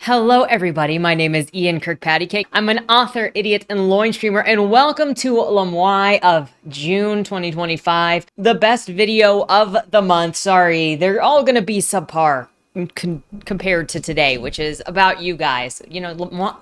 Hello everybody, my name is Ian Kirkpatrick. I'm an author, idiot, and loin streamer, and welcome to LMIAY of June 2025. The best video of the month. Sorry, they're all gonna be subpar compared to today, which is about you guys. You know,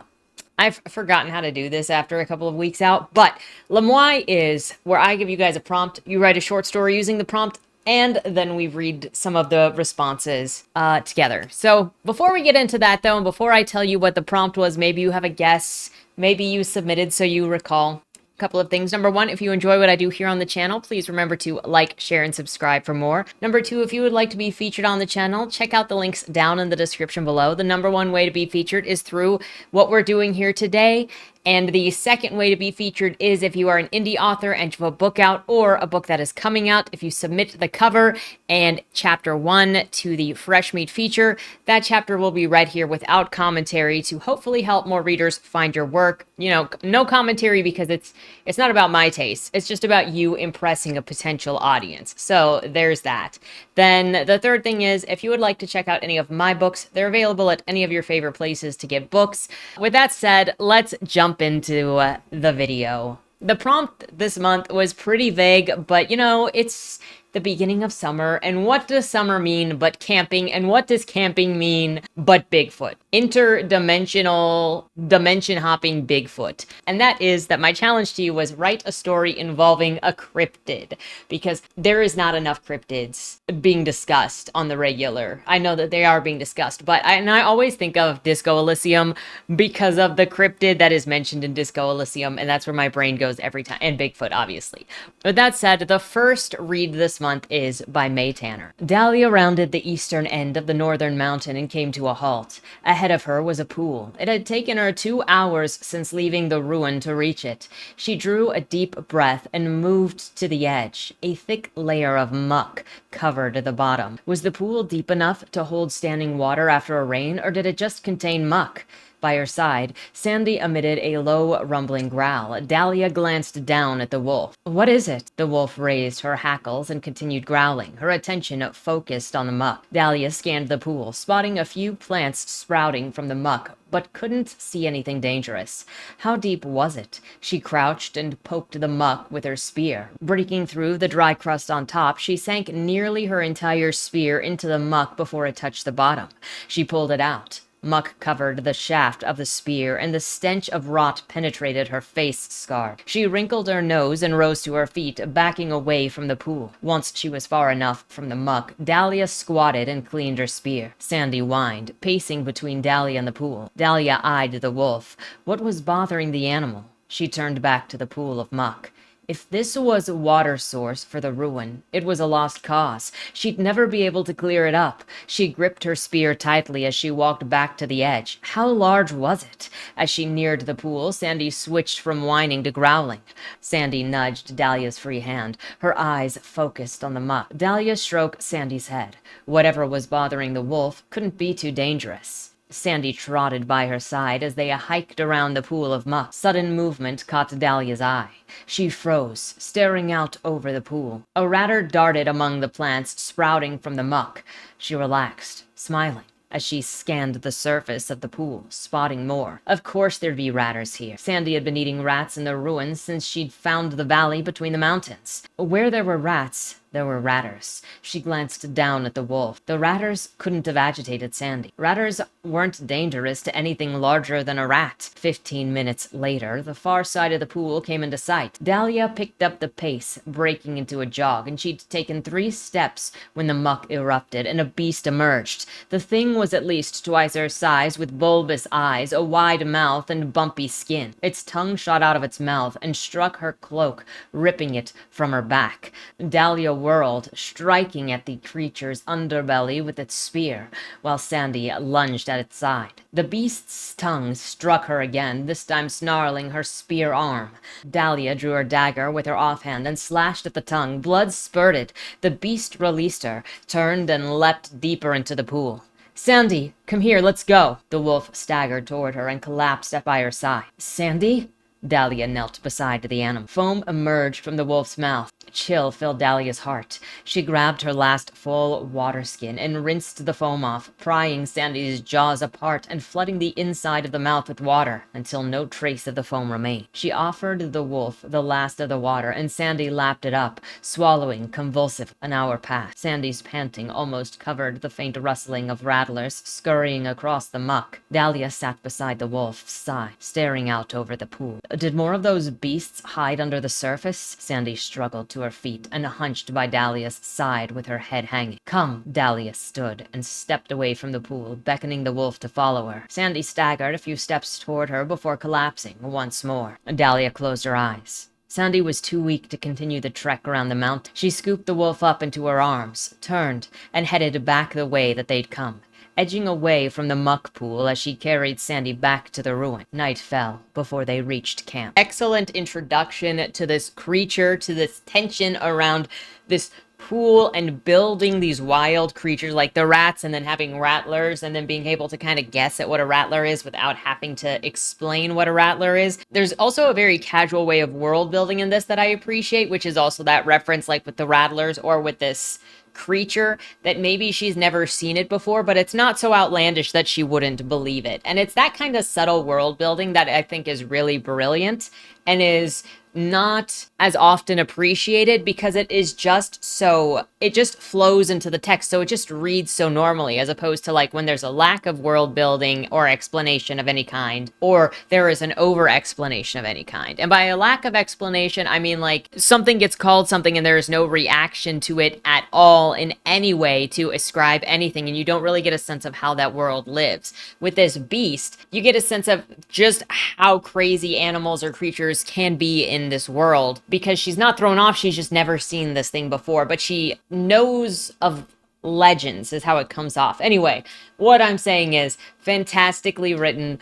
I've forgotten how to do this after a couple of weeks out, but LMIAY is where I give you guys a prompt, you write a short story using the prompt, and then we read some of the responses together. So before we get into that, though, and before I tell you what the prompt was, maybe you have a guess, maybe you submitted so you recall. Couple of things. Number one, if you enjoy what I do here on the channel, please remember to like, share, and subscribe for more. Number two, if you would like to be featured on the channel, check out the links down in the description below. The number one way to be featured is through what we're doing here today. And the second way to be featured is if you are an indie author and you have a book out or a book that is coming out. If you submit the cover and chapter 1 to the Fresh Meat feature, that chapter will be read here without commentary to hopefully help more readers find your work. You know, no commentary because it's not about my taste. It's just about you impressing a potential audience. So there's that. Then the third thing is if you would like to check out any of my books, they're available at any of your favorite places to get books. With that said, let's jump into the video. The prompt this month was pretty vague, but you know, it's the beginning of summer, and what does summer mean but camping, and what does camping mean but Bigfoot? Interdimensional, dimension hopping Bigfoot. And that is that my challenge to you was write a story involving a cryptid, because there is not enough cryptids being discussed on the regular. I know that they are being discussed, but I always think of Disco Elysium because of the cryptid that is mentioned in Disco Elysium, and that's where my brain goes every time, and Bigfoot, obviously. With that said, the first read this month is by Mae Tanner. Dahlia rounded the eastern end of the northern mountain and came to a halt. Ahead of her was a pool. It had taken her 2 hours since leaving the ruin to reach it. She drew a deep breath and moved to the edge. A thick layer of muck covered the bottom. Was the pool deep enough to hold standing water after a rain, or did it just contain muck? By her side, Sandy emitted a low, rumbling growl. Dahlia glanced down at the wolf. "What is it?" The wolf raised her hackles and continued growling, her attention focused on the muck. Dahlia scanned the pool, spotting a few plants sprouting from the muck, but couldn't see anything dangerous. How deep was it? She crouched and poked the muck with her spear. Breaking through the dry crust on top, she sank nearly her entire spear into the muck before it touched the bottom. She pulled it out. Muck covered the shaft of the spear, and the stench of rot penetrated her face scar. She wrinkled her nose and rose to her feet, backing away from the pool. Once she was far enough from the muck, Dahlia squatted and cleaned her spear. Sandy whined, pacing between Dahlia and the pool. Dahlia eyed the wolf. What was bothering the animal? She turned back to the pool of muck. If this was a water source for the ruin, it was a lost cause. She'd never be able to clear it up. She gripped her spear tightly as she walked back to the edge. How large was it? As she neared the pool, Sandy switched from whining to growling. Sandy nudged Dahlia's free hand, her eyes focused on the muck. Dahlia stroked Sandy's head. Whatever was bothering the wolf couldn't be too dangerous. Sandy trotted by her side as they hiked around the pool of muck. Sudden movement caught Dahlia's eye. She froze, staring out over the pool. A ratter darted among the plants sprouting from the muck. She relaxed, smiling, as she scanned the surface of the pool, spotting more. Of course there'd be ratters here. Sandy had been eating rats in the ruins since she'd found the valley between the mountains. Where there were rats, there were ratters. She glanced down at the wolf. The ratters couldn't have agitated Sandy. Ratters weren't dangerous to anything larger than a rat. 15 minutes later, the far side of the pool came into sight. Dahlia picked up the pace, breaking into a jog, and she'd taken 3 steps when the muck erupted and a beast emerged. The thing was at least twice her size, with bulbous eyes, a wide mouth, and bumpy skin. Its tongue shot out of its mouth and struck her cloak, ripping it from her back. Dahlia whirled, striking at the creature's underbelly with its spear, while Sandy lunged at its side. The beast's tongue struck her again, this time snarling her spear arm. Dahlia drew her dagger with her offhand and slashed at the tongue. Blood spurted. The beast released her, turned and leapt deeper into the pool. "Sandy, come here, let's go." The wolf staggered toward her and collapsed by her side. "Sandy?" Dahlia knelt beside the animal. Foam emerged from the wolf's mouth. Chill filled Dahlia's heart. She grabbed her last full water skin and rinsed the foam off, prying Sandy's jaws apart and flooding the inside of the mouth with water until no trace of the foam remained. She offered the wolf the last of the water, and Sandy lapped it up, swallowing convulsively. An hour passed. Sandy's panting almost covered the faint rustling of rattlers scurrying across the muck. Dahlia sat beside the wolf's side, staring out over the pool. Did more of those beasts hide under the surface? Sandy struggled to her feet and hunched by Dahlia's side with her head hanging. Come, Dahlia stood and stepped away from the pool, beckoning the wolf to follow her. Sandy staggered a few steps toward her before collapsing once more. Dahlia closed her eyes. Sandy was too weak to continue the trek around the mountain. She scooped the wolf up into her arms, turned, and headed back the way that they'd come, edging away from the muck pool as she carried Sandy back to the ruin. Night fell before they reached camp. Excellent introduction to this creature, to this tension around this pool and building these wild creatures like the rats, and then having rattlers, and then being able to kind of guess at what a rattler is without having to explain what a rattler is. There's also a very casual way of world building in this that I appreciate, which is also that reference like with the rattlers or with this creature that maybe she's never seen it before, but it's not so outlandish that she wouldn't believe it. And it's that kind of subtle world building that I think is really brilliant and is not as often appreciated because it is just so, it just flows into the text, so it just reads so normally, as opposed to like when there's a lack of world building or explanation of any kind, or there is an over explanation of any kind. And by a lack of explanation, I mean like something gets called something and there is no reaction to it at all in any way to ascribe anything, and you don't really get a sense of how that world lives. With this beast, you get a sense of just how crazy animals or creatures can be in this world, because she's not thrown off, she's just never seen this thing before, but she knows of legends is how it comes off. Anyway, what I'm saying is fantastically written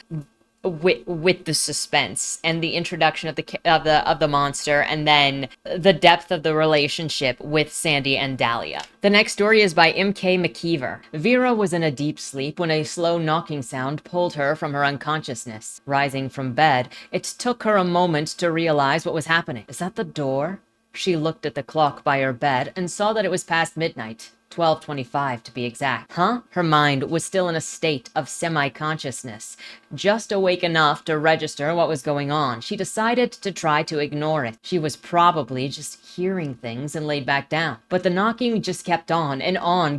with the suspense and the introduction of the monster, and then the depth of the relationship with Sandy and Dahlia. The next story is by M.K. McKeever. Vera was in a deep sleep when a slow knocking sound pulled her from her unconsciousness. Rising from bed, it took her a moment to realize what was happening. Is that the door? She looked at the clock by her bed and saw that it was past midnight. 12:25 to be exact. Huh? Her mind was still in a state of semi-consciousness, just awake enough to register what was going on. She decided to try to ignore it. She was probably just hearing things and laid back down. But the knocking just kept on,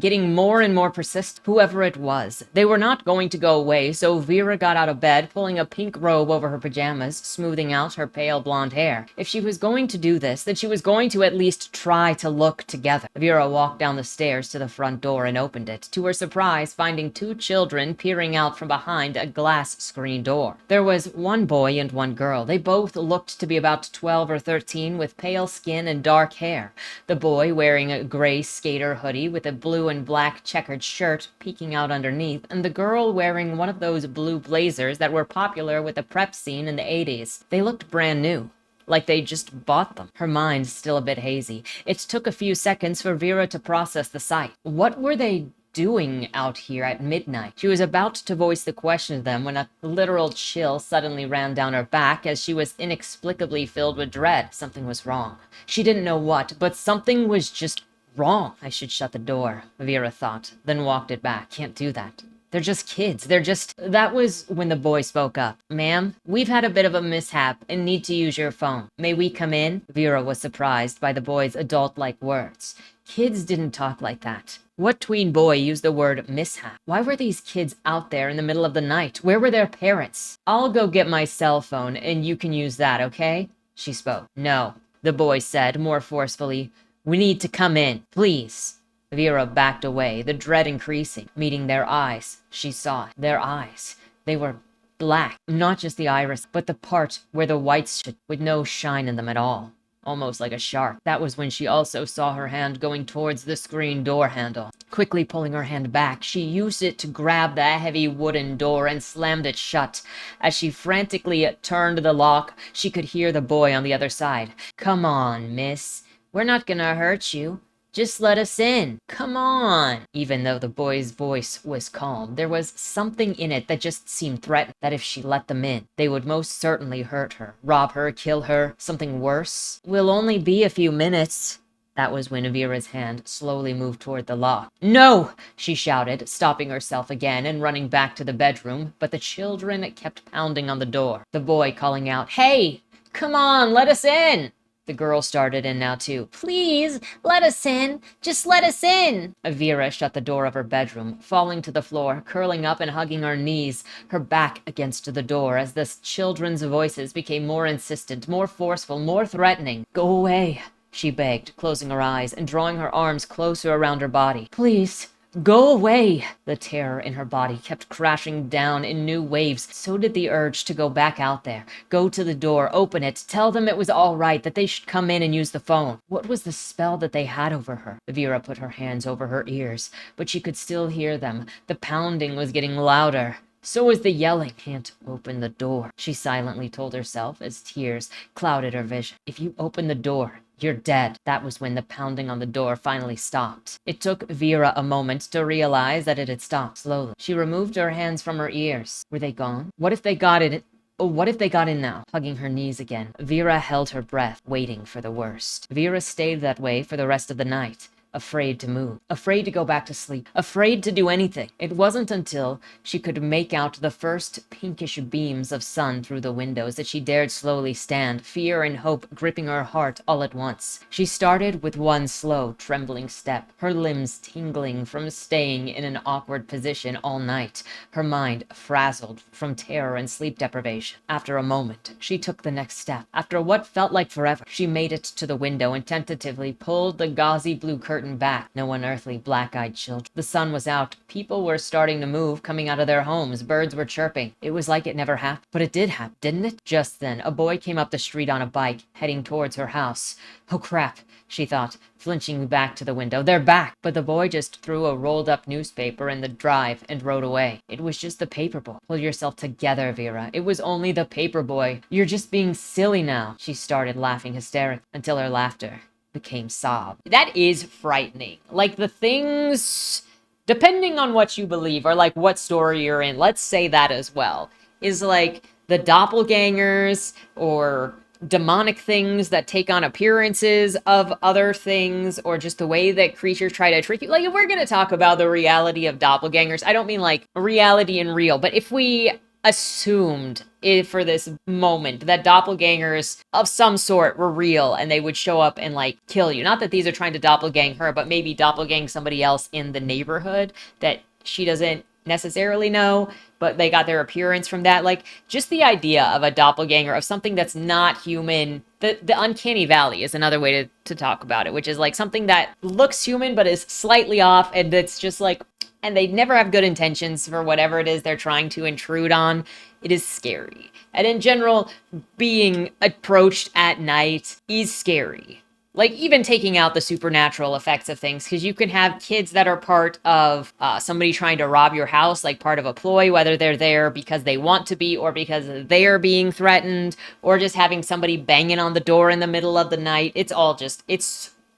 getting more and more persistent. Whoever it was, they were not going to go away, so Vera got out of bed, pulling a pink robe over her pajamas, smoothing out her pale blonde hair. If she was going to do this, then she was going to at least try to look together. Vera walked down the stairs to the front door and opened it, to her surprise finding two children peering out from behind a glass screen door. There was one boy and one girl. They both looked to be about 12 or 13, with pale skin and dark hair. The boy wearing a gray skater hoodie with a blue and black checkered shirt peeking out underneath, and the girl wearing one of those blue blazers that were popular with the prep scene in the 80s. They looked brand new, like they just bought them. Her mind still a bit hazy. It took a few seconds for Vera to process the sight. What were they doing out here at midnight? She was about to voice the question to them when a literal chill suddenly ran down her back as she was inexplicably filled with dread. Something was wrong. She didn't know what, but something was just wrong. I should shut the door, Vera thought, then walked it back. Can't do that. They're just kids. That was when the boy spoke up. Ma'am, we've had a bit of a mishap and need to use your phone. May we come in? Vera was surprised by the boy's adult-like words. Kids didn't talk like that. What tween boy used the word mishap? Why were these kids out there in the middle of the night? Where were their parents? I'll go get my cell phone and you can use that, okay? She spoke. No, the boy said more forcefully. We need to come in, please. Vera backed away, the dread increasing. Meeting their eyes, she saw it. Their eyes. They were black. Not just the iris, but the part where the whites should, with no shine in them at all. Almost like a shark. That was when she also saw her hand going towards the screen door handle. Quickly pulling her hand back, she used it to grab the heavy wooden door and slammed it shut. As she frantically turned the lock, she could hear the boy on the other side. Come on, miss. We're not gonna hurt you. Just let us in. Come on. Even though the boy's voice was calm, there was something in it that just seemed threatening, that if she let them in, they would most certainly hurt her, rob her, kill her, something worse. We'll only be a few minutes. That was when Vera's hand slowly moved toward the lock. No! She shouted, stopping herself again and running back to the bedroom, but the children kept pounding on the door. The boy calling out, "Hey! Come on, let us in!" The girl started in now too. "Please, let us in. Just let us in." Vera shut the door of her bedroom, falling to the floor, curling up and hugging her knees, her back against the door as the children's voices became more insistent, more forceful, more threatening. "Go away," she begged, closing her eyes and drawing her arms closer around her body. "Please. Go away!" The terror in her body kept crashing down in new waves. So did the urge to go back out there, go to the door, open it, tell them it was all right, that they should come in and use the phone. What was the spell that they had over her? Vera put her hands over her ears, but she could still hear them. The pounding was getting louder. So was the yelling. "Can't open the door," she silently told herself as tears clouded her vision. "If you open the door, you're dead." That was when the pounding on the door finally stopped. It took Vera a moment to realize that it had stopped. Slowly, she removed her hands from her ears. Were they gone? What if they got it? Oh, what if they got in now? Hugging her knees again, Vera held her breath, waiting for the worst. Vera stayed that way for the rest of the night. Afraid to move, afraid to go back to sleep, afraid to do anything. It wasn't until she could make out the first pinkish beams of sun through the windows that she dared slowly stand, fear and hope gripping her heart all at once. She started with one slow, trembling step, her limbs tingling from staying in an awkward position all night, her mind frazzled from terror and sleep deprivation. After a moment, she took the next step. After what felt like forever, she made it to the window and tentatively pulled the gauzy blue curtain back. No unearthly black-eyed children. The sun was out. People were starting to move, coming out of their homes. Birds were chirping. It was like it never happened. But it did happen, didn't it? Just then, a boy came up the street on a bike, heading towards her house. Oh crap, she thought, flinching back to the window. They're back! But the boy just threw a rolled-up newspaper in the drive and rode away. It was just the paper boy. Pull yourself together, Vera. It was only the paper boy. You're just being silly now. She started laughing hysterically until her laughter became sob. That is frightening. Like, the things, depending on what you believe or like what story you're in, let's say that as well, is like the doppelgangers or demonic things that take on appearances of other things, or just the way that creatures try to trick you. Like, if we're going to talk about the reality of doppelgangers, I don't mean like reality and real, but if we assumed for this moment that doppelgangers of some sort were real and they would show up and like kill you. Not that these are trying to doppelgang her, but maybe doppelgang somebody else in the neighborhood that she doesn't necessarily know, but they got their appearance from that. Like, just the idea of a doppelganger, of something that's not human. The uncanny valley is another way to talk about it, which is like something that looks human but is slightly off, and it's just like, and they never have good intentions for whatever it is they're trying to intrude on. It is scary. And in general, being approached at night is scary. Like, even taking out the supernatural effects of things, because you can have kids that are part of somebody trying to rob your house, like part of a ploy, whether they're there because they want to be or because they're being threatened, or just having somebody banging on the door in the middle of the night. It's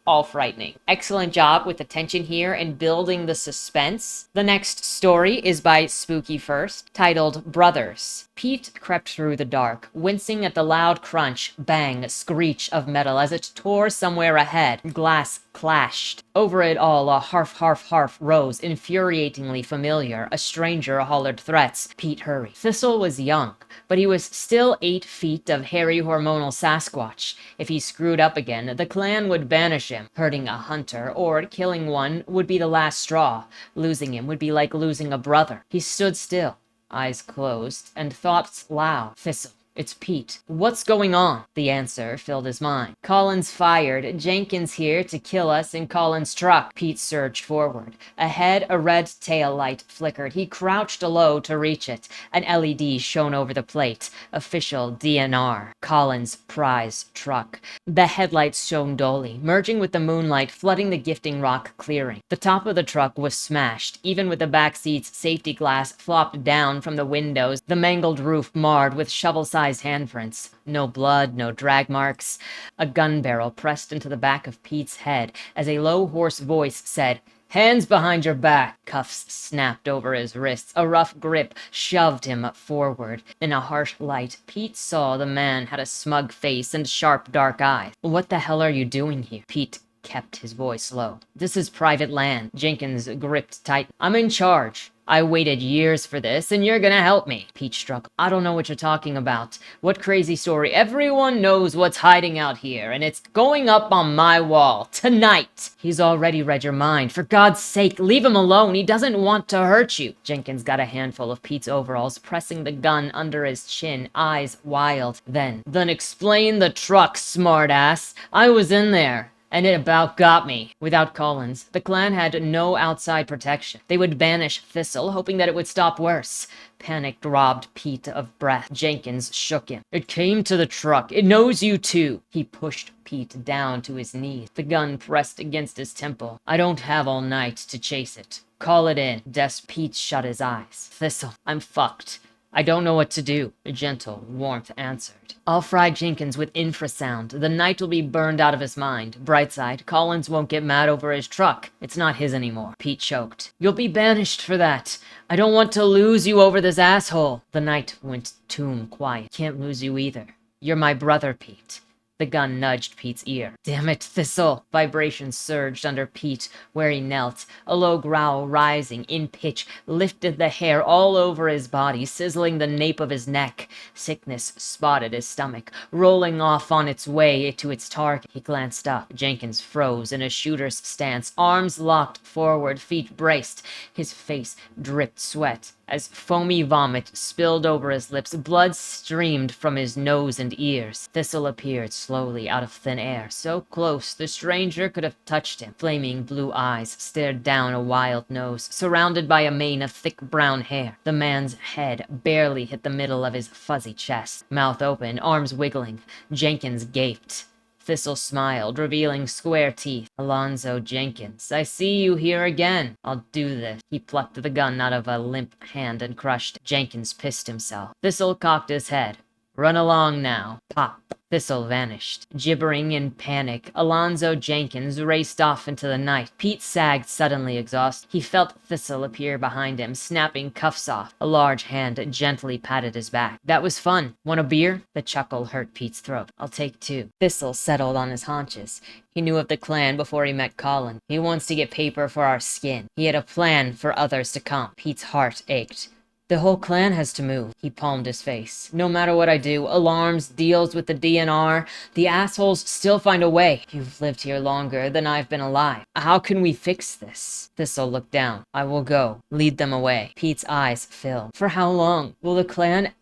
all frightening. Excellent job with the tension here and building the suspense. The next story is by SpookyFirst, titled Brothers. Pete crept through the dark, wincing at the loud crunch, bang, screech of metal as it tore somewhere ahead. Glass clashed. Over it all, a harf, harf, harf rose, infuriatingly familiar. A stranger hollered threats. Pete hurried. Thistle was young, but he was still 8 feet of hairy hormonal Sasquatch. If he screwed up again, the clan would banish him. Hurting a hunter or killing one would be the last straw. Losing him would be like losing a brother. He stood still, eyes closed, and thoughts loud. Thistle. It's Pete. What's going on? The answer filled his mind. Collins fired. Jenkins here to kill us, and Collins struck. Pete surged forward. Ahead, a red tail light flickered. He crouched low to reach it. An LED shone over the plate. Official DNR. Collins' prize truck. The headlights shone dully, merging with the moonlight, flooding the gifting rock clearing. The top of the truck was smashed, even with the back seat's safety glass flopped down from the windows, the mangled roof marred with shovel-sized full-size handprints. No blood, no drag marks. A gun barrel pressed into the back of Pete's head as a low, hoarse voice said, "Hands behind your back." Cuffs snapped over his wrists. A rough grip shoved him forward. In a harsh light, Pete saw the man had a smug face and sharp, dark eyes. "What the hell are you doing here?" Pete kept his voice low. "This is private land." Jenkins gripped tight. "I'm in charge. I waited years for this, and you're gonna help me." Pete struggled. "I don't know what you're talking about. What crazy story? Everyone knows what's hiding out here, and it's going up on my wall. Tonight!" "He's already read your mind. For God's sake, leave him alone. He doesn't want to hurt you." Jenkins got a handful of Pete's overalls, pressing the gun under his chin, eyes wild. Then explain the truck, smartass. I was in there. And it about got me." Without Collins, the clan had no outside protection. They would banish Thistle, hoping that it would stop worse. Panic robbed Pete of breath. Jenkins shook him. "It came to the truck. It knows you too." He pushed Pete down to his knees, the gun pressed against his temple. "I don't have all night to chase it. Call it in." Pete shut his eyes. "Thistle, I'm fucked. I don't know what to do." A gentle warmth answered. "I'll fry Jenkins with infrasound. The night will be burned out of his mind. Bright side, Collins won't get mad over his truck. It's not his anymore." Pete choked. "You'll be banished for that. I don't want to lose you over this asshole." The night went tomb quiet. "Can't lose you either. You're my brother, Pete." The gun nudged Pete's ear. "Damn it, Thistle!" Vibrations surged under Pete, where he knelt. A low growl rising in pitch lifted the hair all over his body, sizzling the nape of his neck. Sickness spotted his stomach, rolling off on its way to its target. He glanced up. Jenkins froze in a shooter's stance, arms locked forward, feet braced. His face dripped sweat as foamy vomit spilled over his lips. Blood streamed from his nose and ears. Thistle appeared slowly out of thin air, so close the stranger could have touched him. Flaming blue eyes stared down a wild nose, surrounded by a mane of thick brown hair. The man's head barely hit the middle of his fuzzy chest. Mouth open, arms wiggling. Jenkins gaped. Thistle smiled, revealing square teeth. "Alonzo Jenkins, I see you here again. I'll do this." He plucked the gun out of a limp hand and crushed it. Jenkins pissed himself. Thistle cocked his head. "Run along now." Pop. Thistle vanished. Gibbering in panic, Alonzo Jenkins raced off into the night. Pete sagged, suddenly exhausted. He felt Thistle appear behind him, snapping cuffs off. A large hand gently patted his back. "That was fun. Want a beer?" The chuckle hurt Pete's throat. "I'll take two." Thistle settled on his haunches. He knew of the clan before he met Colin. "He wants to get paper for our skin." He had a plan for others to come. Pete's heart ached. "The whole clan has to move." He palmed his face. "No matter what I do, alarms, deals with the DNR, the assholes still find a way. You've lived here longer than I've been alive. How can we fix this?" Thistle looked down. "I will go. Lead them away." Pete's eyes filled. "For how long? Will the clan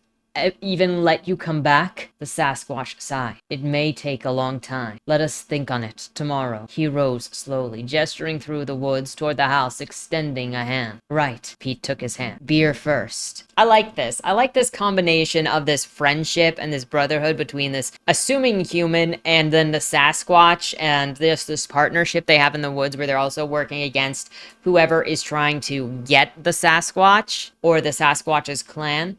even let you come back?" The Sasquatch sighed. "It may take a long time. Let us think on it tomorrow." He rose slowly, gesturing through the woods toward the house, extending a hand. "Right." Pete took his hand. "Beer first." I like this. I like this combination of this friendship and this brotherhood between this assuming human and then the Sasquatch, and this partnership they have in the woods where they're also working against whoever is trying to get the Sasquatch or the Sasquatch's clan.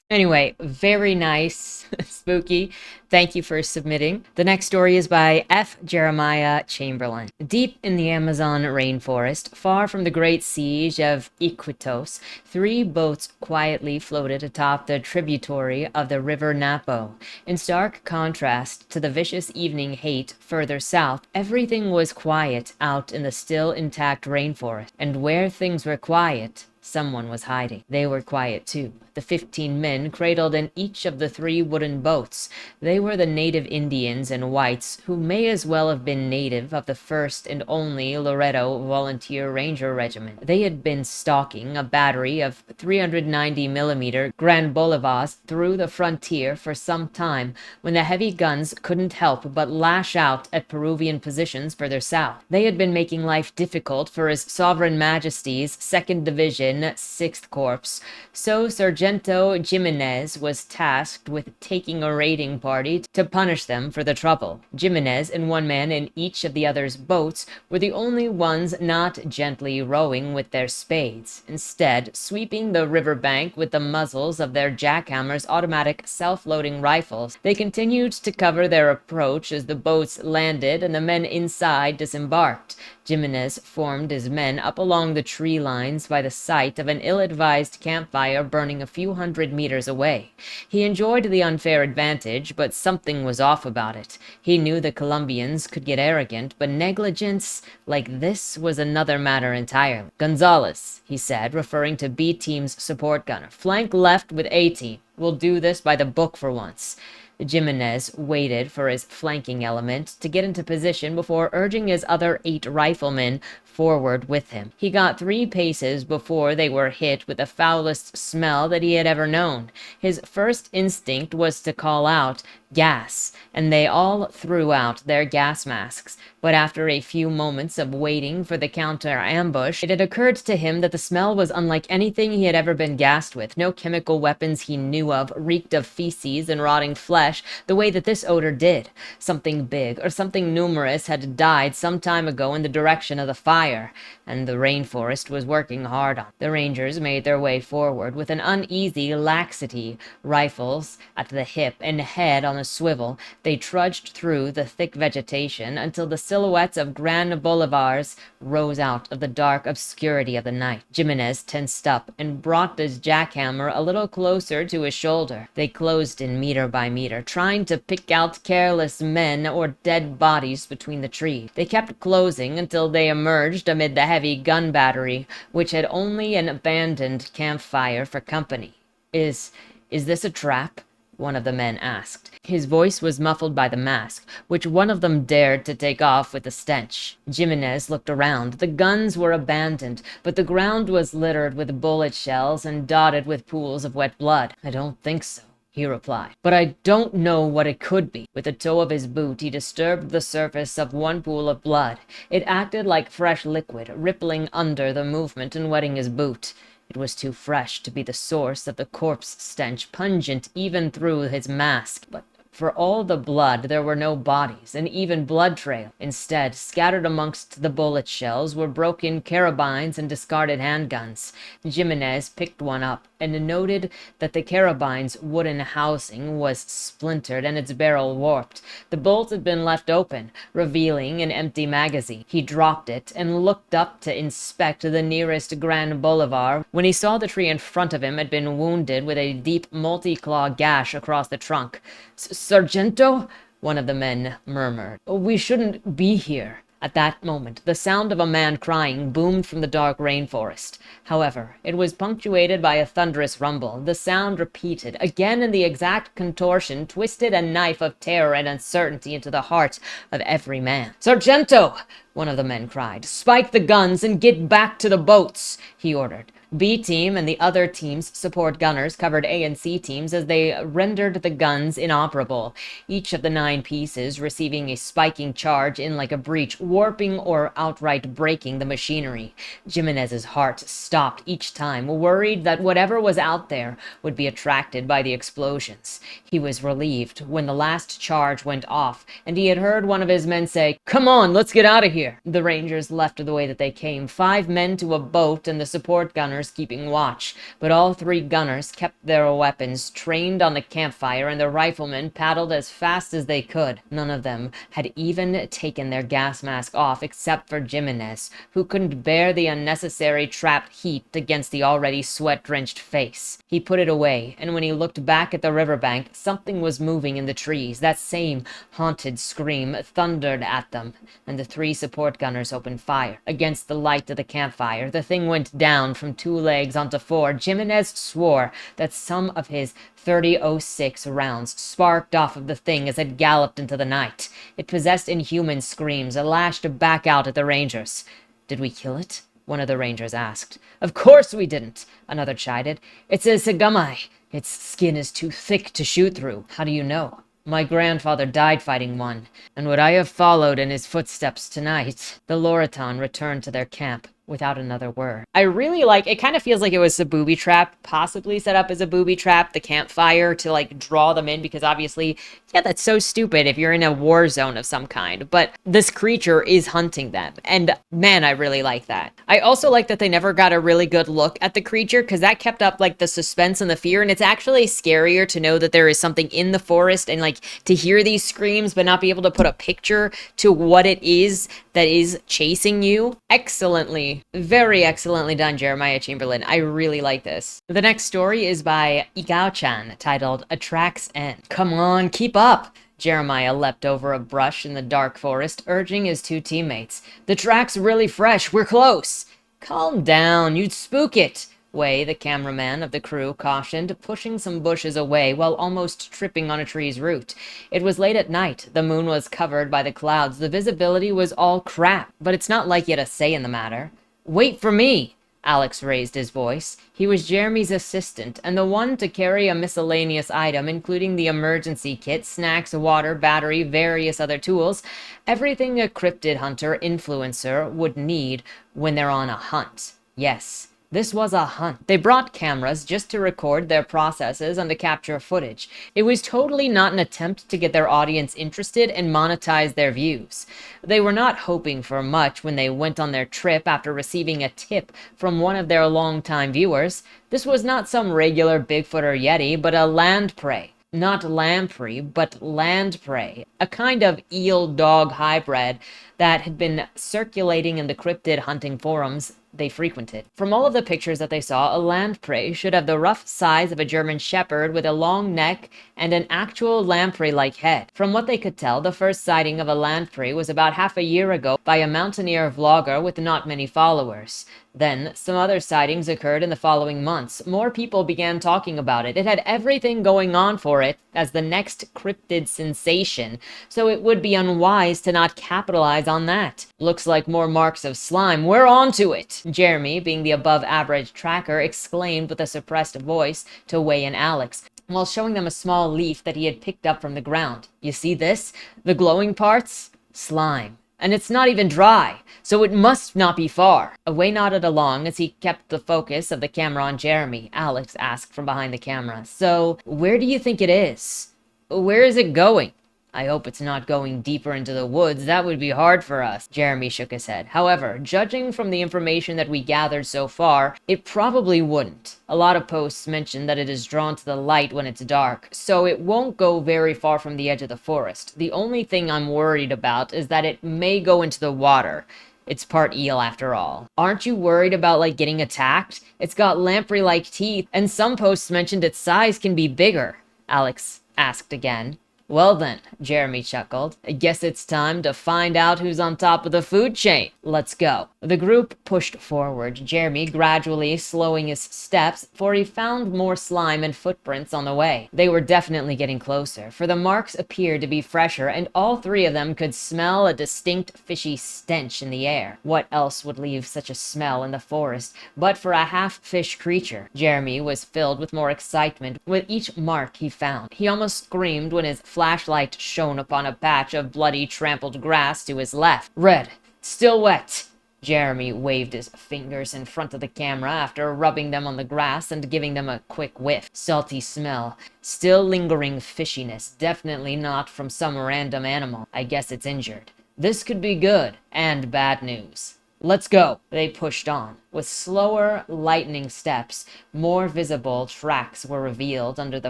Anyway, very nice, Spooky. Thank you for submitting. The next story is by F. Jeremiah Chamberlain. Deep in the Amazon rainforest, far from the great siege of Iquitos, 3 boats quietly floated atop the tributary of the river Napo. In stark contrast to the vicious evening hate further south, everything was quiet out in the still intact rainforest. And where things were quiet, someone was hiding. They were quiet too. The 15 men cradled in each of the 3 wooden boats. They were the native Indians and whites who may as well have been native of the first and only Loretto Volunteer Ranger Regiment. They had been stalking a battery of 390mm Grand Bolivars through the frontier for some time when the heavy guns couldn't help but lash out at Peruvian positions further south. They had been making life difficult for His Sovereign Majesty's 2nd Division, 6th Corps. So Sergeant Sargento Jimenez was tasked with taking a raiding party to punish them for the trouble. Jimenez and one man in each of the other's boats were the only ones not gently rowing with their spades, instead sweeping the riverbank with the muzzles of their jackhammers' automatic self-loading rifles. They continued to cover their approach as the boats landed and the men inside disembarked. Jimenez formed his men up along the tree lines by the site of an ill-advised campfire burning a few hundred meters away. He enjoyed the unfair advantage, but something was off about it. He knew the Colombians could get arrogant, but negligence like this was another matter entirely. "Gonzalez," he said, referring to B Team's support gunner. "Flank left with A Team. We'll do this by the book for once." Jimenez waited for his flanking element to get into position before urging his other 8 riflemen forward with him. He got 3 paces before they were hit with the foulest smell that he had ever known. His first instinct was to call out, "Gas," and they all threw out their gas masks. But after a few moments of waiting for the counter-ambush, it had occurred to him that the smell was unlike anything he had ever been gassed with. No chemical weapons he knew of reeked of feces and rotting flesh the way that this odor did. Something big, or something numerous, had died some time ago in the direction of the fire, and the rainforest was working hard on. The Rangers made their way forward with an uneasy laxity, rifles at the hip and head on a swivel. They trudged through the thick vegetation until the silhouettes of Gran Bolivars rose out of the dark obscurity of the night. Jimenez tensed up and brought his jackhammer a little closer to his shoulder. They closed in meter by meter, trying to pick out careless men or dead bodies between the trees. They kept closing until they emerged amid the heavy gun battery, which had only an abandoned campfire for company. Is this a trap?" one of the men asked. His voice was muffled by the mask, which one of them dared to take off with the stench. Jimenez looked around. The guns were abandoned, but the ground was littered with bullet shells and dotted with pools of wet blood. "I don't think so," he replied. "But I don't know what it could be." With the toe of his boot, he disturbed the surface of one pool of blood. It acted like fresh liquid, rippling under the movement and wetting his boot. It was too fresh to be the source of the corpse stench, pungent even through his mask. But for all the blood, there were no bodies, an even blood trail. Instead, scattered amongst the bullet shells were broken carabines and discarded handguns. Jimenez picked one up and noted that the carabine's wooden housing was splintered and its barrel warped. The bolt had been left open, revealing an empty magazine. He dropped it and looked up to inspect the nearest Gran Bolivar when he saw the tree in front of him had been wounded with a deep multi-claw gash across the trunk. "Sargento?" one of the men murmured. "We shouldn't be here." At that moment, the sound of a man crying boomed from the dark rainforest. However, it was punctuated by a thunderous rumble. The sound repeated, again in the exact contortion, twisted a knife of terror and uncertainty into the heart of every man. "Sargento!" one of the men cried. "Spike the guns and get back to the boats," he ordered. B Team and the other team's support gunners covered A and C teams as they rendered the guns inoperable, each of the 9 pieces receiving a spiking charge in like a breech, warping or outright breaking the machinery. Jimenez's heart stopped each time, worried that whatever was out there would be attracted by the explosions. He was relieved when the last charge went off, and he had heard one of his men say, "Come on, let's get out of here." The Rangers left the way that they came, 5 men to a boat and the support gunners keeping watch, but all 3 gunners kept their weapons trained on the campfire, and the riflemen paddled as fast as they could. None of them had even taken their gas mask off except for Jimenez, who couldn't bear the unnecessary trapped heat against the already sweat-drenched face. He put it away, and when he looked back at the riverbank, something was moving in the trees. That same haunted scream thundered at them, and the 3 support gunners opened fire. Against the light of the campfire, the thing went down from 2 legs onto 4. Jimenez swore that some of his .30-06 rounds sparked off of the thing as it galloped into the night. It possessed inhuman screams, lashed back out at the Rangers. "Did we kill it?" one of the Rangers asked. "Of course we didn't," another chided. "It's a Sagamai. Its skin is too thick to shoot through." "How do you know?" "My grandfather died fighting one, and would I have followed in his footsteps tonight?" The Loritan returned to their camp. without another word. I really like, it kind of feels like it was a booby trap, possibly set up as a booby trap, the campfire to like draw them in, because obviously, yeah, that's so stupid if you're in a war zone of some kind, but this creature is hunting them, and man, I really like that. I also like that they never got a really good look at the creature, because that kept up like the suspense and the fear, and it's actually scarier to know that there is something in the forest and like to hear these screams but not be able to put a picture to what it is that is chasing you. Excellently, very excellently done, Jeremiah Chamberlain. I really like this. The next story is by Egao Chan, titled A Track's End. Come on, keep up! Jeremiah leapt over a brush in the dark forest, urging his two teammates. The track's really fresh, we're close! Calm down, you'd spook it! Way, the cameraman of the crew, cautioned, pushing some bushes away while almost tripping on a tree's root. It was late at night. The moon was covered by the clouds. The visibility was all crap, but it's not like he had a say in the matter. Wait for me! Alex raised his voice. He was Jeremy's assistant, and the one to carry a miscellaneous item, including the emergency kit, snacks, water, battery, various other tools, everything a cryptid hunter influencer would need when they're on a hunt. Yes. This was a hunt. They brought cameras just to record their processes and to capture footage. It was totally not an attempt to get their audience interested and monetize their views. They were not hoping for much when they went on their trip after receiving a tip from one of their longtime viewers. This was not some regular Bigfoot or Yeti, but a land prey. Not lamprey, but land prey, a kind of eel-dog hybrid that had been circulating in the cryptid hunting forums they frequented. From all of the pictures that they saw, a land prey should have the rough size of a German shepherd with a long neck and an actual lamprey-like head. From what they could tell, the first sighting of a land prey was about half a year ago by a mountaineer vlogger with not many followers. Then, some other sightings occurred in the following months. More people began talking about it. It had everything going on for it as the next cryptid sensation, so it would be unwise to not capitalize on that. Looks like more marks of slime. We're on to it! Jeremy, being the above-average tracker, exclaimed with a suppressed voice to Wei and Alex, while showing them a small leaf that he had picked up from the ground. You see this? The glowing parts? Slime. And it's not even dry, so it must not be far. Wei nodded along as he kept the focus of the camera on Jeremy. Alex asked from behind the camera, so where do you think it is? Where is it going? I hope it's not going deeper into the woods. That would be hard for us. Jeremy shook his head. However, judging from the information that we gathered so far, it probably wouldn't. A lot of posts mention that it is drawn to the light when it's dark, so it won't go very far from the edge of the forest. The only thing I'm worried about is that it may go into the water. It's part eel after all. Aren't you worried about, like, getting attacked? It's got lamprey-like teeth, and some posts mentioned its size can be bigger. Alex asked again. Well then, Jeremy chuckled. I guess it's time to find out who's on top of the food chain. Let's go. The group pushed forward, Jeremy gradually slowing his steps, for he found more slime and footprints on the way. They were definitely getting closer, for the marks appeared to be fresher, and all three of them could smell a distinct fishy stench in the air. What else would leave such a smell in the forest but for a half-fish creature? Jeremy was filled with more excitement with each mark he found. He almost screamed when his flashlight shone upon a patch of bloody trampled grass to his left. Red. Still wet. Jeremy waved his fingers in front of the camera after rubbing them on the grass and giving them a quick whiff. Salty smell. Still lingering fishiness. Definitely not from some random animal. I guess it's injured. This could be good and bad news. Let's go. They pushed on. With slower, lightning steps, more visible tracks were revealed under the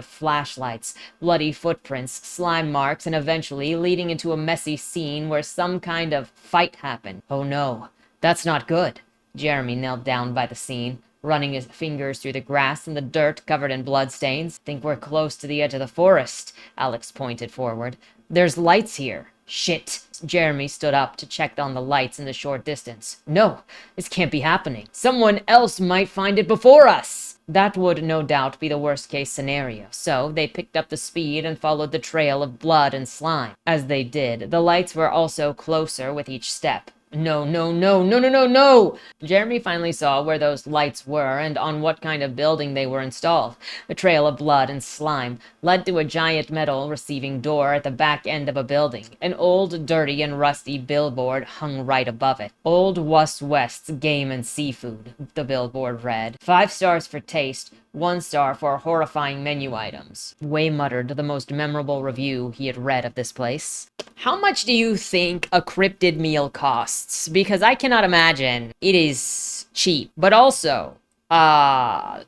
flashlights, bloody footprints, slime marks, and eventually leading into a messy scene where some kind of fight happened. Oh no, that's not good. Jeremy knelt down by the scene, running his fingers through the grass and the dirt covered in bloodstains. Think we're close to the edge of the forest. Alex pointed forward. There's lights here. Shit. Jeremy stood up to check on the lights in the short distance. No, this can't be happening. Someone else might find it before us. That would no doubt be the worst case scenario, so they picked up the speed and followed the trail of blood and slime. As they did, the lights were also closer with each step. No, no, no, no, no, no, no! Jeremy finally saw where those lights were and on what kind of building they were installed. A trail of blood and slime led to a giant metal receiving door at the back end of a building. An old, dirty, and rusty billboard hung right above it. Old West's Game and Seafood, the billboard read. 5 stars for taste, 1 star for horrifying menu items. Way muttered the most memorable review he had read of this place. How much do you think a cryptid meal costs? Because I cannot imagine it is cheap. But also,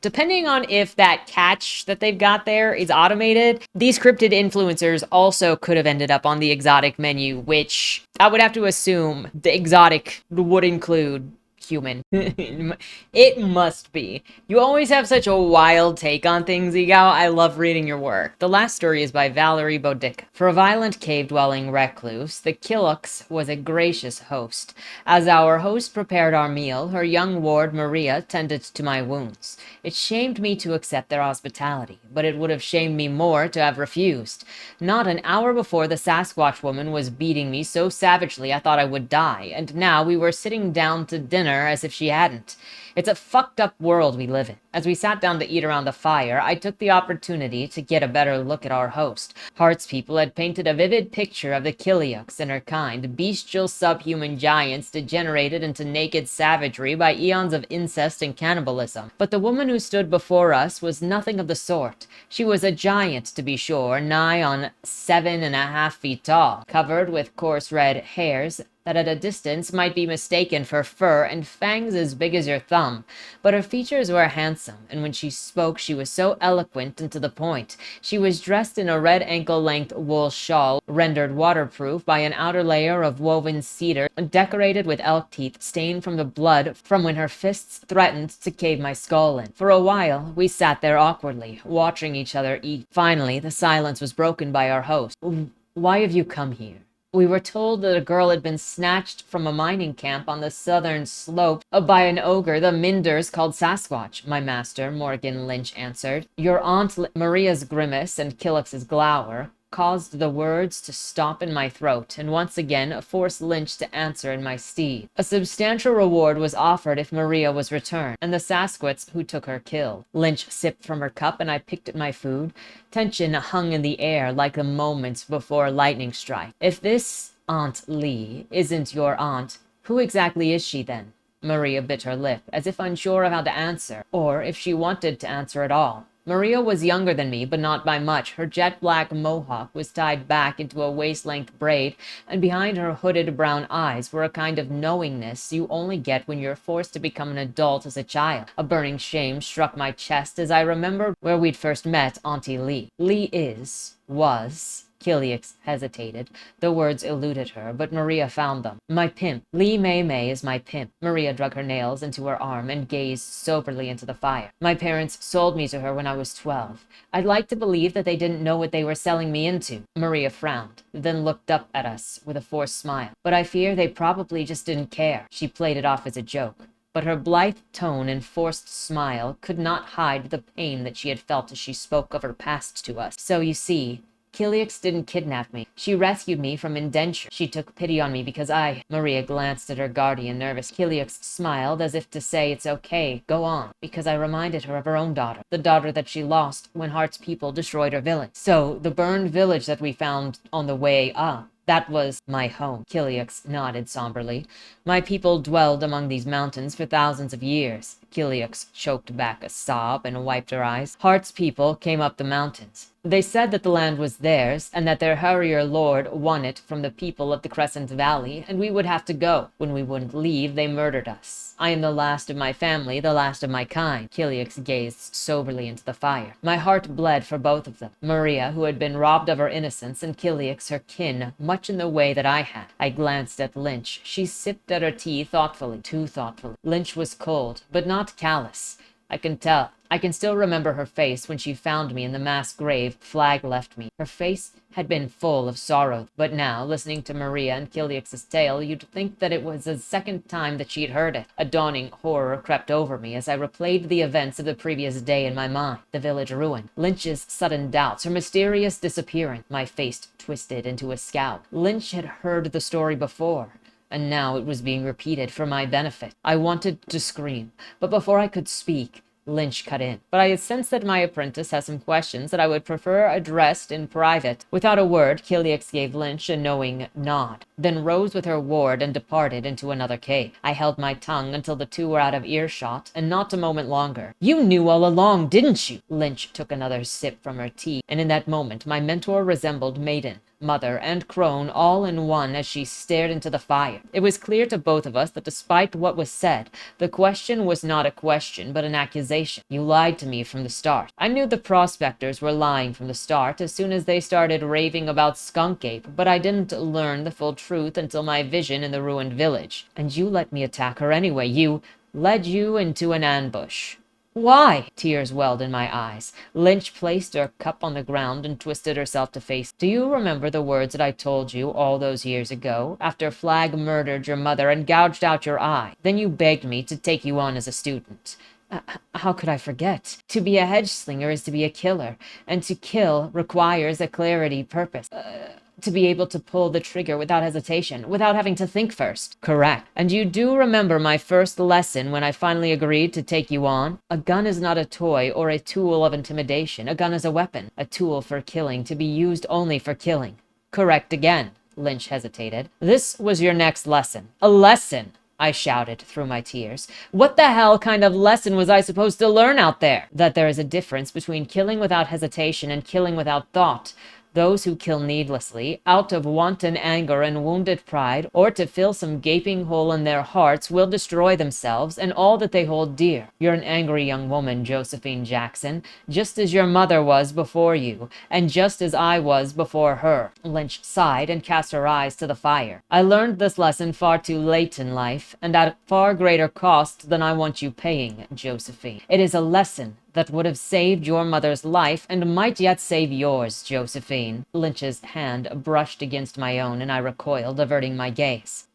depending on if that catch that they've got there is automated, these cryptid influencers also could have ended up on the exotic menu, which I would have to assume the exotic would include human. It must be. You always have such a wild take on things, Egao. I love reading your work. The last story is by Valorie Beaudyka. For a violent cave-dwelling recluse, the Killux was a gracious host. As our host prepared our meal, her young ward Maria tended to my wounds. It shamed me to accept their hospitality, but it would have shamed me more to have refused. Not an hour before, the Sasquatch woman was beating me so savagely I thought I would die, and now we were sitting down to dinner as if she hadn't. It's a fucked up world we live in. As we sat down to eat around the fire, I took the opportunity to get a better look at our host. Hart's people had painted a vivid picture of the Kiliux and her kind, bestial subhuman giants degenerated into naked savagery by eons of incest and cannibalism. But the woman who stood before us was nothing of the sort. She was a giant, to be sure, nigh on 7.5 feet tall, covered with coarse red hairs that at a distance might be mistaken for fur, and fangs as big as your thumb. But her features were handsome, and when she spoke she was so eloquent and to the point. She was dressed in a red ankle-length wool shawl, rendered waterproof by an outer layer of woven cedar, decorated with elk teeth stained from the blood from when her fists threatened to cave my skull in. For a while we sat there awkwardly, watching each other eat. Finally the silence was broken by our host. "Why have you come here?" We were told that a girl had been snatched from a mining camp on the southern slope by an ogre the Minders called Sasquatch, my master, Morgan Lynch answered. Your aunt Maria's grimace and Killux's glower caused the words to stop in my throat, and once again forced Lynch to answer in my stead. A substantial reward was offered if Maria was returned, and the Sasquatch who took her killed. Lynch sipped from her cup, and I picked at my food. Tension hung in the air like the moments before lightning strike. If this Aunt Leigh isn't your aunt, who exactly is she then? Maria bit her lip, as if unsure of how to answer, or if she wanted to answer at all. Maria was younger than me, but not by much. Her jet-black mohawk was tied back into a waist-length braid, and behind her hooded brown eyes were a kind of knowingness you only get when you're forced to become an adult as a child. A burning shame struck my chest as I remembered where we'd first met Auntie Leigh. Leigh was... Kiliux hesitated. The words eluded her, but Maria found them. My pimp. LMIAY is my pimp. Maria dug her nails into her arm and gazed soberly into the fire. My parents sold me to her when I was 12. I'd like to believe that they didn't know what they were selling me into. Maria frowned, then looked up at us with a forced smile. But I fear they probably just didn't care. She played it off as a joke. But her blithe tone and forced smile could not hide the pain that she had felt as she spoke of her past to us. So you see, Kiliux didn't kidnap me. She rescued me from indenture. She took pity on me because Maria glanced at her guardian, nervous. Kiliux smiled as if to say, it's okay, go on, because I reminded her of her own daughter, the daughter that she lost when Hart's people destroyed her village. So, the burned village that we found on the way up, that was my home. Kiliux nodded somberly. My people dwelled among these mountains for thousands of years. Kiliux choked back a sob and wiped her eyes. Hart's people came up the mountains. They said that the land was theirs, and that their Harrier Lord won it from the people of the Crescent Valley, and we would have to go. When we wouldn't leave, they murdered us. I am the last of my family, the last of my kind. Kiliux gazed soberly into the fire. My heart bled for both of them. Maria, who had been robbed of her innocence, and Kiliux, her kin, much in the way that I had. I glanced at Lynch. She sipped at her tea thoughtfully, too thoughtfully. Lynch was cold, but not callous. I can tell. I can still remember her face when she found me in the mass grave Flag left me. Her face had been full of sorrow, but now, listening to Maria and Kiliux's tale, you'd think that it was the second time that she'd heard it. A dawning horror crept over me as I replayed the events of the previous day in my mind. The village ruined. Lynch's sudden doubts, her mysterious disappearance. My face twisted into a scowl. Lynch had heard the story before. and now it was being repeated for my benefit. I wanted to scream, but before I could speak, Lynch cut in. But I had sensed that my apprentice has some questions that I would prefer addressed in private. Without a word, Kiliax gave Lynch a knowing nod, then rose with her ward and departed into another cave. I held my tongue until the two were out of earshot, and not a moment longer. "You knew all along, didn't you?" Lynch took another sip from her tea, and in that moment my mentor resembled maiden, mother, and crone all in one as she stared into the fire. It was clear to both of us that despite what was said, the question was not a question, but an accusation. "You lied to me from the start." I knew the prospectors were lying from the start as soon as they started raving about Skunk Ape, but I didn't learn the full truth until my vision in the ruined village. "And you let me attack her anyway. You led you into an ambush." "Why?" Tears welled in my eyes. Lynch placed her cup on the ground and twisted herself to face. "Do you remember the words that I told you all those years ago, after Flag murdered your mother and gouged out your eye? Then you begged me to take you on as a student." How could I forget? To be a hedge slinger is to be a killer, and to kill requires a clarity purpose. To be able to pull the trigger without hesitation, without having to think first. Correct. And you do remember my first lesson when I finally agreed to take you on? A gun is not a toy or a tool of intimidation. A gun is a weapon, a tool for killing, to be used only for killing. Correct again. Lynch hesitated. This was your next lesson. A lesson, I shouted through my tears. What the hell kind of lesson was I supposed to learn out there? That there is a difference between killing without hesitation and killing without thought. Those who kill needlessly, out of wanton anger and wounded pride, or to fill some gaping hole in their hearts, will destroy themselves and all that they hold dear. You're an angry young woman, Josephine Jackson, just as your mother was before you, and just as I was before her. Lynch sighed and cast her eyes to the fire. I learned this lesson far too late in life, and at far greater cost than I want you paying, Josephine. It is a lesson that would have saved your mother's life and might yet save yours, Josephine. Lynch's hand brushed against my own, and I recoiled, averting my gaze.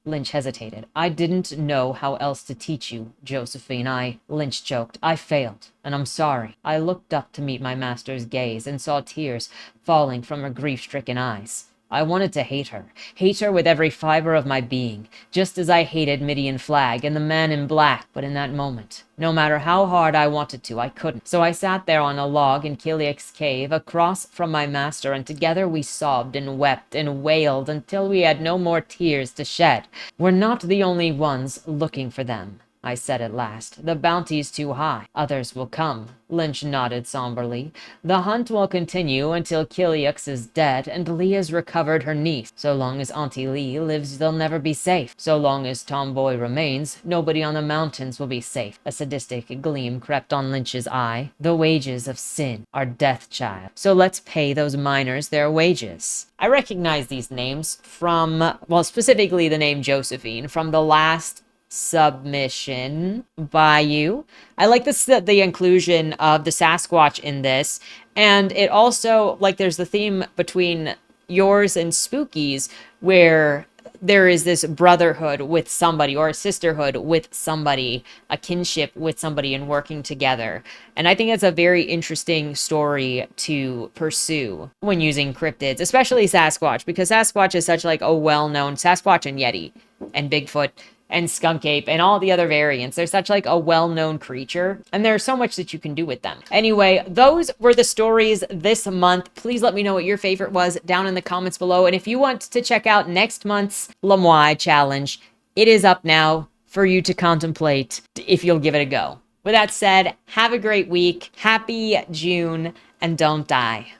Lynch hesitated. I didn't know how else to teach you, Josephine. Lynch choked. I failed, and I'm sorry. I looked up to meet my master's gaze and saw tears falling from her grief-stricken eyes. I wanted to hate her with every fiber of my being, just as I hated Midian Flag and the man in black. But in that moment, no matter how hard I wanted to, I couldn't. So I sat there on a log in Kiliak's cave, across from my master, and together we sobbed and wept and wailed until we had no more tears to shed. We're not the only ones looking for them, I said at last. The bounty's too high. Others will come. Lynch nodded somberly. The hunt will continue until Kiliax is dead and Leigh has recovered her niece. So long as Auntie Leigh lives, they'll never be safe. So long as Tomboy remains, nobody on the mountains will be safe. A sadistic gleam crept on Lynch's eye. The wages of sin are death, child. So let's pay those miners their wages. I recognize these names from, well, specifically the name Josephine, from the last submission by you. I like the inclusion of the Sasquatch in this, and it also, like, there's the theme between yours and Spooky's where there is this brotherhood with somebody, or a sisterhood with somebody, a kinship with somebody, and working together. And I think it's a very interesting story to pursue when using cryptids, especially Sasquatch, because Sasquatch is such like a well-known, Sasquatch and Yeti and Bigfoot and Skunk Ape and all the other variants. They're such like a well-known creature, and there's so much that you can do with them. Anyway, those were the stories this month. Please let me know what your favorite was down in the comments below. And if you want to check out next month's LMIAY challenge, it is up now for you to contemplate if you'll give it a go. With that said, have a great week. Happy June, and don't die.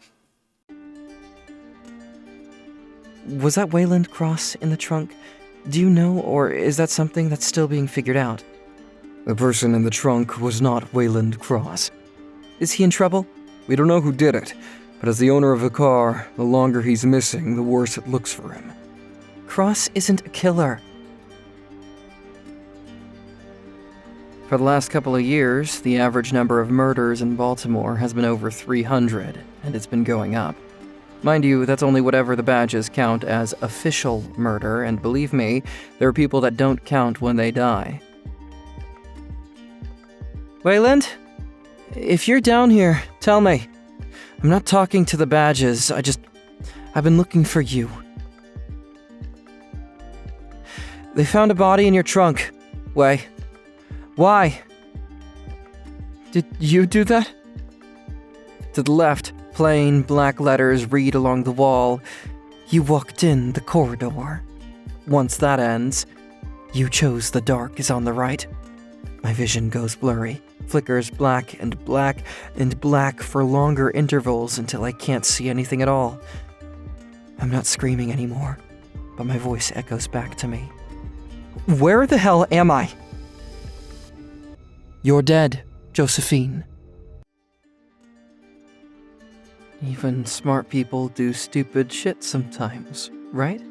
Was that Wayland Cross in the trunk? Do you know, or is that something that's still being figured out? The person in the trunk was not Wayland Cross. Is he in trouble? We don't know who did it, but as the owner of the car, the longer he's missing, the worse it looks for him. Cross isn't a killer. For the last couple of years, the average number of murders in Baltimore has been over 300, and it's been going up. Mind you, that's only whatever the badges count as official murder, and believe me, there are people that don't count when they die. Wayland? If you're down here, tell me. I'm not talking to the badges, I've been looking for you. They found a body in your trunk. Wei. Why? Did you do that? To the left, plain black letters read along the wall. You walked in the corridor. Once that ends, you chose the dark is on the right. My vision goes blurry, flickers black and black and black for longer intervals until I can't see anything at all. I'm not screaming anymore, but my voice echoes back to me. Where the hell am I? You're dead, Josephine. Even smart people do stupid shit sometimes, right?